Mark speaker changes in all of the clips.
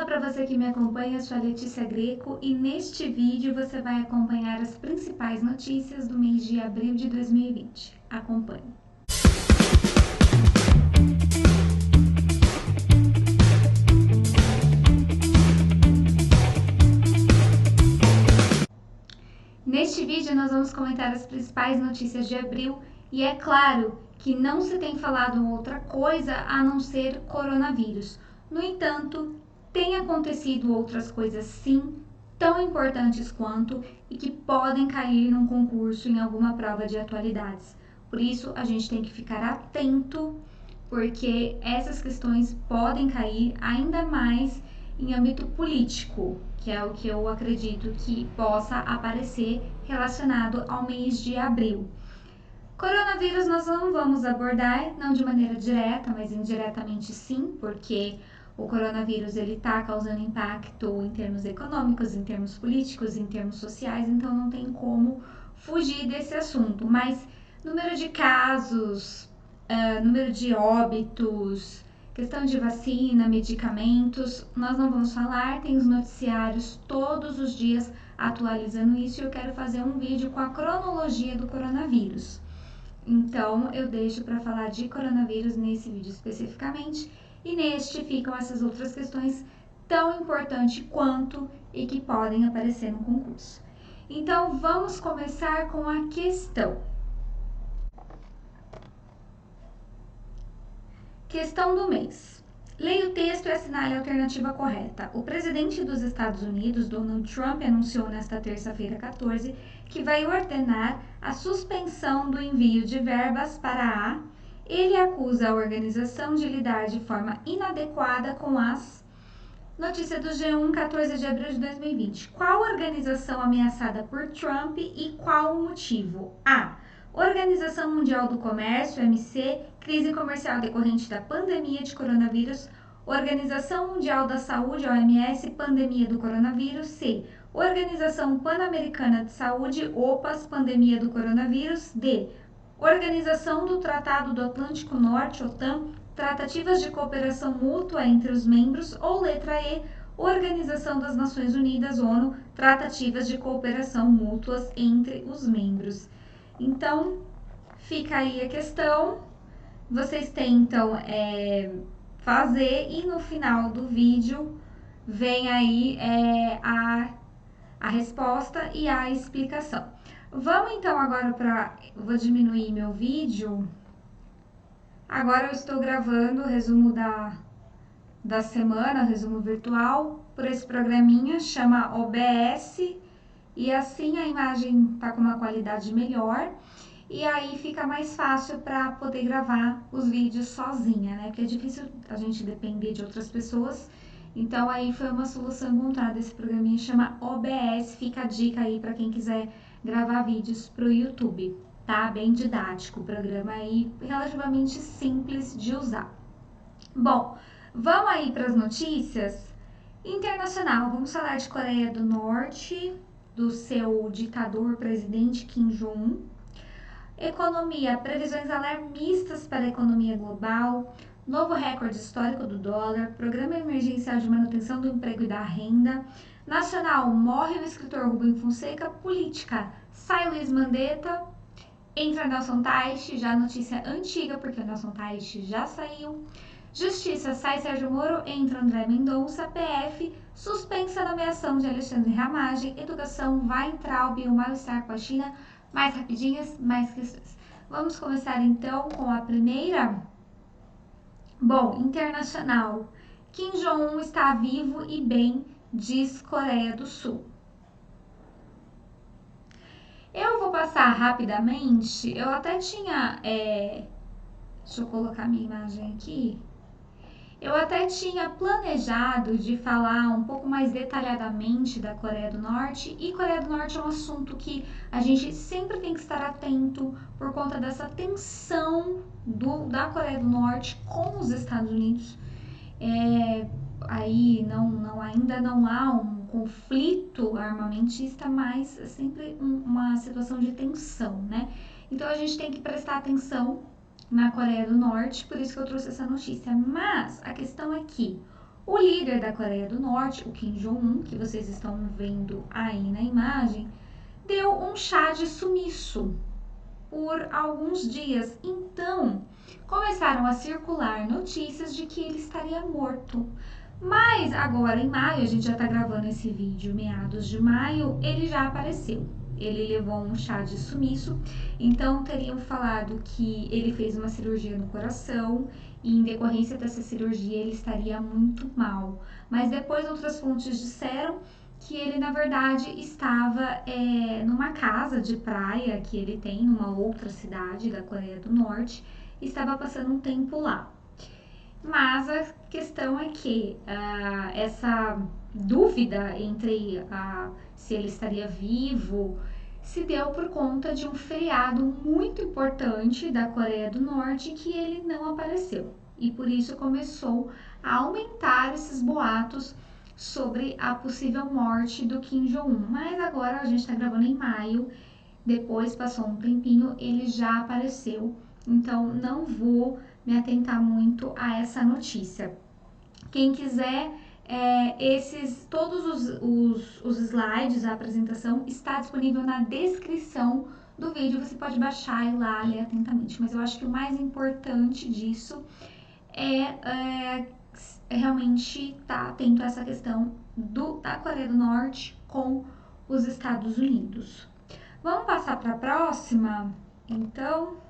Speaker 1: Olá para você que me acompanha, eu sou a Letícia Greco e neste vídeo você vai acompanhar as principais notícias do mês de abril de 2020. Acompanhe. Neste vídeo nós vamos comentar as principais notícias de abril e é claro que não se tem falado outra coisa a não ser coronavírus. No entanto, tem acontecido outras coisas sim, tão importantes quanto e que podem cair num concurso em alguma prova de atualidades. Por isso, a gente tem que ficar atento, porque essas questões podem cair ainda mais em âmbito político, que é o que eu acredito que possa aparecer relacionado ao mês de abril. Coronavírus nós não vamos abordar, não de maneira direta, mas indiretamente sim, porque o coronavírus ele está causando impacto em termos econômicos, em termos políticos, em termos sociais, então não tem como fugir desse assunto. Mas número de casos, número de óbitos, questão de vacina, medicamentos, nós não vamos falar, tem os noticiários todos os dias atualizando isso e eu quero fazer um vídeo com a cronologia do coronavírus. Então, eu deixo para falar de coronavírus nesse vídeo especificamente e neste ficam essas outras questões tão importantes quanto e que podem aparecer no concurso. Então, vamos começar com a questão. Questão do mês. Leia o texto e assinale a alternativa correta. O presidente dos Estados Unidos, Donald Trump, anunciou nesta terça-feira 14 que vai ordenar a suspensão do envio de verbas para a... Ele acusa a organização de lidar de forma inadequada com as... Notícia do G1, 14 de abril de 2020. Qual organização ameaçada por Trump e qual o motivo? A. Organização Mundial do Comércio, OMC, crise comercial decorrente da pandemia de coronavírus. Organização Mundial da Saúde, OMS, pandemia do coronavírus. C. Organização Pan-Americana de Saúde, OPAS, pandemia do coronavírus. D. Organização do Tratado do Atlântico Norte, OTAN, tratativas de cooperação mútua entre os membros. Ou letra E. Organização das Nações Unidas, ONU, tratativas de cooperação mútuas entre os membros. Então, fica aí a questão, vocês tentam fazer e no final do vídeo vem aí a resposta e a explicação. Vamos então agora vou diminuir meu vídeo. Agora eu estou gravando o resumo da semana, resumo virtual, por esse programinha, chama OBS. E assim a imagem tá com uma qualidade melhor e aí fica mais fácil para poder gravar os vídeos sozinha, né? Porque é difícil a gente depender de outras pessoas. Então aí foi uma solução encontrada, esse programinha chama OBS, fica a dica aí para quem quiser gravar vídeos pro YouTube, tá? Bem didático o programa aí, relativamente simples de usar. Bom, vamos aí para as notícias internacional. Vamos falar de Coreia do Norte, do seu ditador presidente Kim Jong-un. Economia, previsões alarmistas para a economia global, novo recorde histórico do dólar, programa emergencial de manutenção do emprego e da renda. Nacional, morre o escritor Rubem Fonseca. Política, sai Luiz Mandetta, entra Nelson Teich, já notícia antiga porque o Nelson Teich já saiu. Justiça, sai Sérgio Moro, entra André Mendonça. PF, suspensa a nomeação de Alexandre Ramagem. Educação, vai entrar o mal-estar com a China. Mais rapidinhas, mais questões. Vamos começar então com a primeira. Bom, internacional. Kim Jong-un está vivo e bem, diz Coreia do Sul. Eu vou passar rapidamente. Eu até tinha... Deixa eu colocar minha imagem aqui. Eu até tinha planejado de falar um pouco mais detalhadamente da Coreia do Norte, e Coreia do Norte é um assunto que a gente sempre tem que estar atento por conta dessa tensão da Coreia do Norte com os Estados Unidos. Aí ainda não há um conflito armamentista, mas é sempre uma situação de tensão, né? Então a gente tem que prestar atenção na Coreia do Norte, por isso que eu trouxe essa notícia. Mas a questão é que O líder da Coreia do Norte, o Kim Jong-un, que vocês estão vendo aí na imagem, deu um chá de sumiço por alguns dias. Então, começaram a circular notícias de que ele estaria morto. Mas agora em maio, a gente já está gravando esse vídeo, meados de maio, ele já apareceu. Ele levou um chá de sumiço, então teriam falado que ele fez uma cirurgia no coração e em decorrência dessa cirurgia ele estaria muito mal. Mas depois outras fontes disseram que ele na verdade estava numa casa de praia que ele tem numa outra cidade da Coreia do Norte, e estava passando um tempo lá. Mas a questão é que essa dúvida entre se ele estaria vivo se deu por conta de um feriado muito importante da Coreia do Norte que ele não apareceu. E por isso começou a aumentar esses boatos sobre a possível morte do Kim Jong-un. Mas agora a gente está gravando em maio, depois passou um tempinho, ele já apareceu. Então não vou me atentar muito a essa notícia. Quem quiser, todos os slides, a apresentação está disponível na descrição do vídeo, você pode baixar e lá ler atentamente. Mas eu acho que o mais importante disso é realmente estar atento a essa questão da Coreia do Norte com os Estados Unidos. Vamos passar para a próxima, então.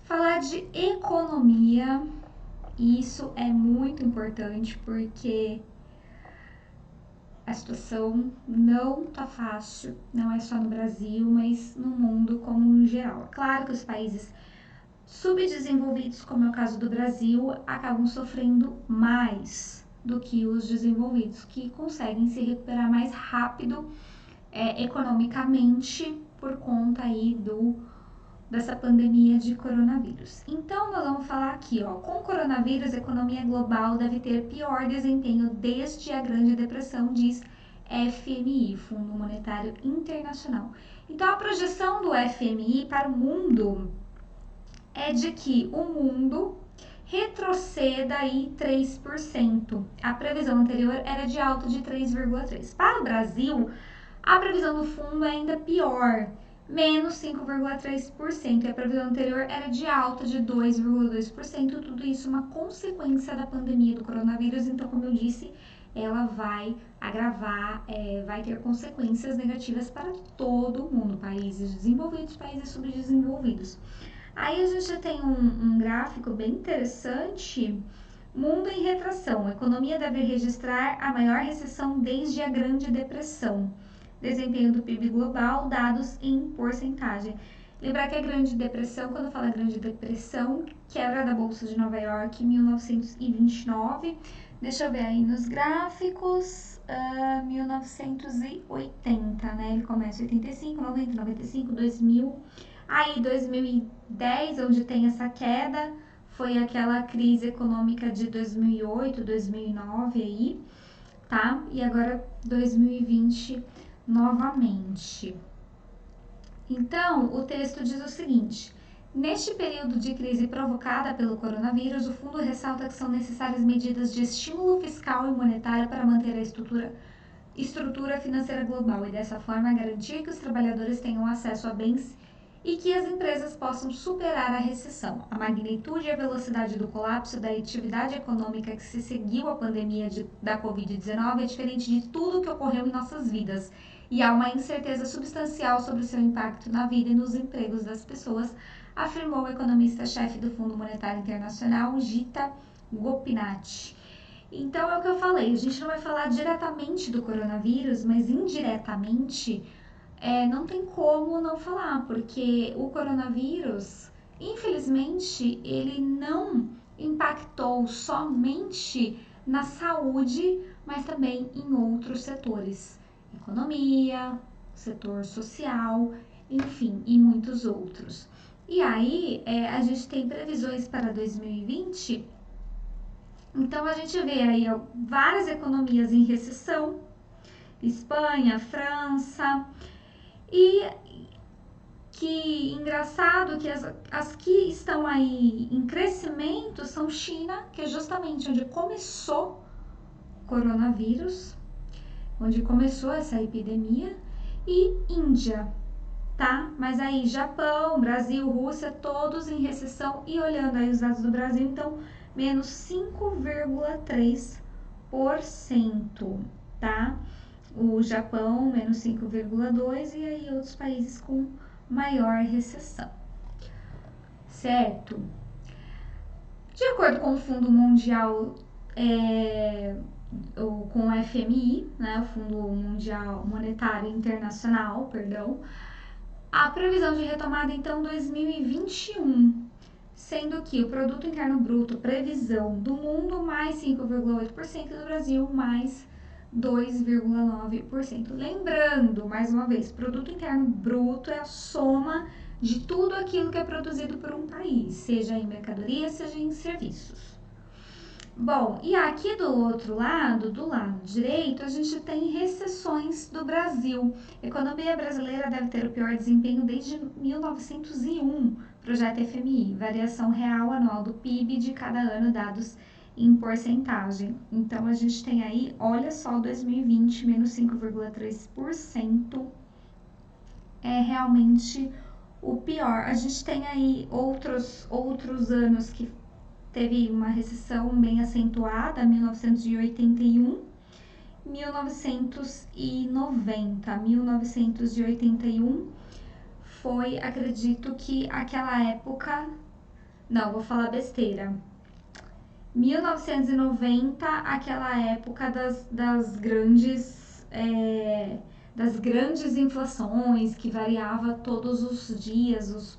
Speaker 1: Falar de economia, isso é muito importante porque a situação não tá fácil, não é só no Brasil, mas no mundo como no geral. Claro que os países subdesenvolvidos, como é o caso do Brasil, acabam sofrendo mais do que os desenvolvidos, que conseguem se recuperar mais rápido economicamente por conta aí dessa pandemia de coronavírus. Então, nós vamos falar aqui, com o coronavírus, a economia global deve ter pior desempenho desde a Grande Depressão, diz FMI, Fundo Monetário Internacional. Então, a projeção do FMI para o mundo é de que o mundo retroceda aí 3%. A previsão anterior era de alta de 3,3%. Para o Brasil, a previsão do fundo é ainda pior, menos 5,3%, e a previsão anterior era de alta de 2,2%, tudo isso uma consequência da pandemia do coronavírus. Então, como eu disse, ela vai agravar, vai ter consequências negativas para todo mundo, países desenvolvidos, países subdesenvolvidos. Aí a gente já tem um gráfico bem interessante. Mundo em retração, a economia deve registrar a maior recessão desde a Grande Depressão. Desempenho do PIB global, dados em porcentagem. Lembrar que a Grande Depressão, quando fala Grande Depressão, quebra da Bolsa de Nova York em 1929. Deixa eu ver aí nos gráficos, 1980, né? Ele começa em 85, 90, 95, 2000. Aí 2010, onde tem essa queda, foi aquela crise econômica de 2008, 2009 aí, tá? E agora 2020 novamente. Então, o texto diz o seguinte: neste período de crise provocada pelo coronavírus, o fundo ressalta que são necessárias medidas de estímulo fiscal e monetário para manter a estrutura financeira global e, dessa forma, garantir que os trabalhadores tenham acesso a bens e que as empresas possam superar a recessão. A magnitude e a velocidade do colapso da atividade econômica que se seguiu à pandemia da Covid-19 é diferente de tudo o que ocorreu em nossas vidas, e há uma incerteza substancial sobre o seu impacto na vida e nos empregos das pessoas, afirmou o economista-chefe do Fundo Monetário Internacional, Gita Gopinath. Então, é o que eu falei, a gente não vai falar diretamente do coronavírus, mas indiretamente não tem como não falar, porque o coronavírus, infelizmente, ele não impactou somente na saúde, mas também em outros setores. Economia, setor social, enfim, e muitos outros. E aí, a gente tem previsões para 2020, então a gente vê aí várias economias em recessão, Espanha, França, e que engraçado que as que estão aí em crescimento são China, que é justamente onde começou o coronavírus, onde começou essa epidemia, e Índia, tá? Mas aí Japão, Brasil, Rússia, todos em recessão, e olhando aí os dados do Brasil, então menos 5,3%, tá? O Japão menos 5,2% e aí outros países com maior recessão, certo? De acordo com o Fundo Mundial, com o FMI, né, o Fundo Mundial Monetário Internacional, perdão, a previsão de retomada então 2021, sendo que o Produto Interno Bruto, previsão do mundo, mais 5,8%, do Brasil, mais 2,9%. Lembrando, mais uma vez, Produto Interno Bruto é a soma de tudo aquilo que é produzido por um país, seja em mercadoria, seja em serviços. Bom, e aqui do outro lado, do lado direito, a gente tem recessões do Brasil. A economia brasileira deve ter o pior desempenho desde 1901, projeto FMI, variação real anual do PIB de cada ano, dados em porcentagem. Então, a gente tem aí, olha só, 2020, menos 5,3%, é realmente o pior. A gente tem aí outros anos que teve uma recessão bem acentuada, 1981, 1990. 1981 foi, acredito que aquela época, não, vou falar besteira. 1990, aquela época das grandes inflações, que variava todos os dias, os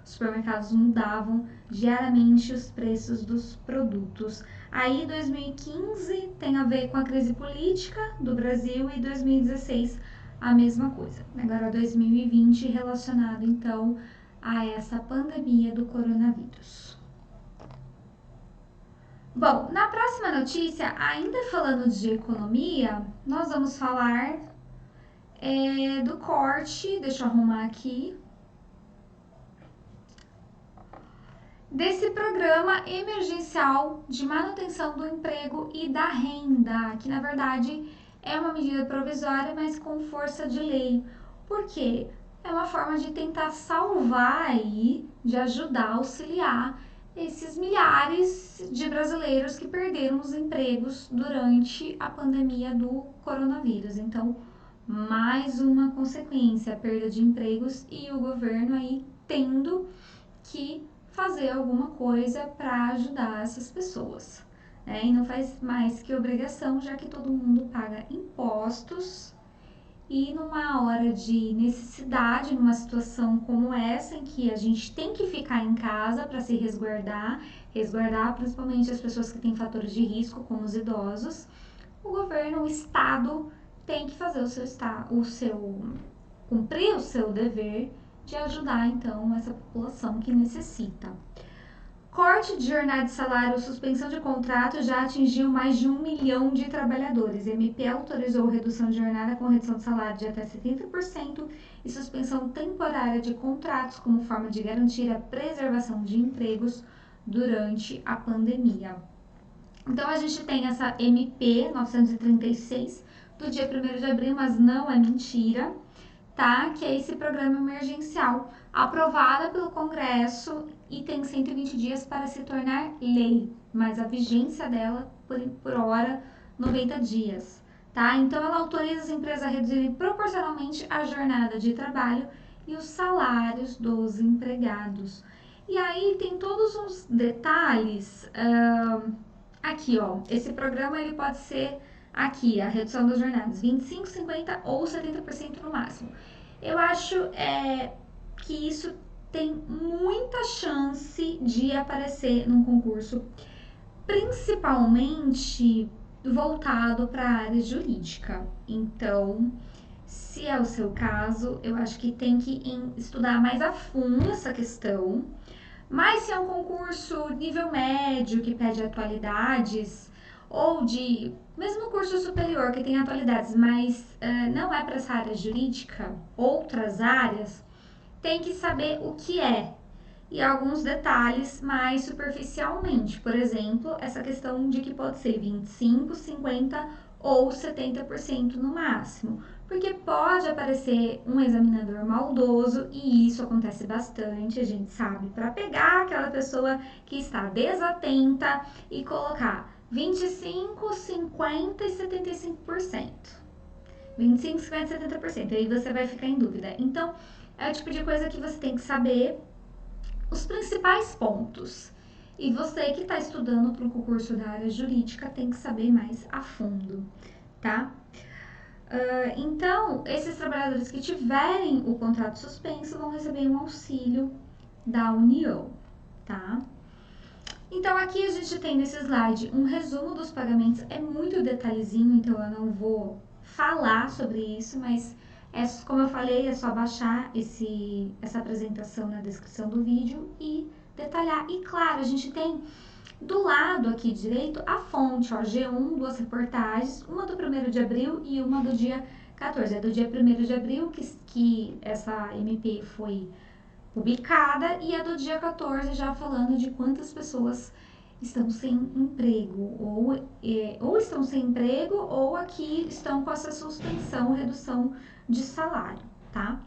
Speaker 1: supermercados mudavam diariamente os preços dos produtos. Aí 2015 tem a ver com a crise política do Brasil e 2016 a mesma coisa. Agora 2020 relacionado então a essa pandemia do coronavírus. Bom, na próxima notícia, ainda falando de economia, nós vamos falar do corte, deixa eu arrumar aqui, desse programa emergencial de manutenção do emprego e da renda, que na verdade é uma medida provisória, mas com força de lei. Por quê? É uma forma de tentar salvar aí, de ajudar, auxiliar esses milhares de brasileiros que perderam os empregos durante a pandemia do coronavírus. Então, mais uma consequência, a perda de empregos e o governo aí tendo que fazer alguma coisa para ajudar essas pessoas. E não faz mais que obrigação, já que todo mundo paga impostos. E numa hora de necessidade, numa situação como essa, em que a gente tem que ficar em casa para se resguardar principalmente as pessoas que têm fatores de risco, como os idosos, o governo, o Estado, tem que fazer cumprir o seu dever de ajudar então essa população que necessita. Corte de jornada de salário ou suspensão de contrato já atingiu mais de 1 milhão de trabalhadores. MP autorizou redução de jornada com redução de salário de até 70% e suspensão temporária de contratos como forma de garantir a preservação de empregos durante a pandemia. Então, a gente tem essa MP 936 do dia 1º de abril, mas não é mentira, tá? Que é esse programa emergencial aprovada pelo Congresso e tem 120 dias para se tornar lei, mas a vigência dela, por hora, 90 dias, tá? Então, ela autoriza as empresas a reduzirem proporcionalmente a jornada de trabalho e os salários dos empregados. E aí tem todos os detalhes, aqui, ó, esse programa ele pode ser aqui, a redução das jornadas, 25%, 50% ou 70% no máximo. Eu acho que isso tem muita chance de aparecer num concurso, principalmente voltado para a área jurídica. Então, se é o seu caso, eu acho que tem que estudar mais a fundo essa questão. Mas se é um concurso nível médio que pede atualidades, ou de mesmo curso superior que tem atualidades, mas não é para essa área jurídica, outras áreas, tem que saber o que é e alguns detalhes mais superficialmente. Por exemplo, essa questão de que pode ser 25, 50 ou 70% no máximo, porque pode aparecer um examinador maldoso e isso acontece bastante, a gente sabe, para pegar aquela pessoa que está desatenta e colocar 25, 50 e 75%. 25, 50, 70%. Aí você vai ficar em dúvida. Então, é o tipo de coisa que você tem que saber os principais pontos. E você que está estudando para o concurso da área jurídica tem que saber mais a fundo, tá? Então, esses trabalhadores que tiverem o contrato suspenso vão receber um auxílio da União, tá? Então, aqui a gente tem nesse slide um resumo dos pagamentos, é muito detalhezinho, então eu não vou falar sobre isso, mas como eu falei, é só baixar essa apresentação na descrição do vídeo e detalhar. E claro, a gente tem do lado aqui direito a fonte, ó, G1, 2 reportagens, uma do 1º de abril e uma do dia 14. É do dia 1º de abril que essa MP foi publicada e a do dia 14 já falando de quantas pessoas estão sem emprego, ou estão sem emprego, ou aqui estão com essa suspensão, redução de salário, tá?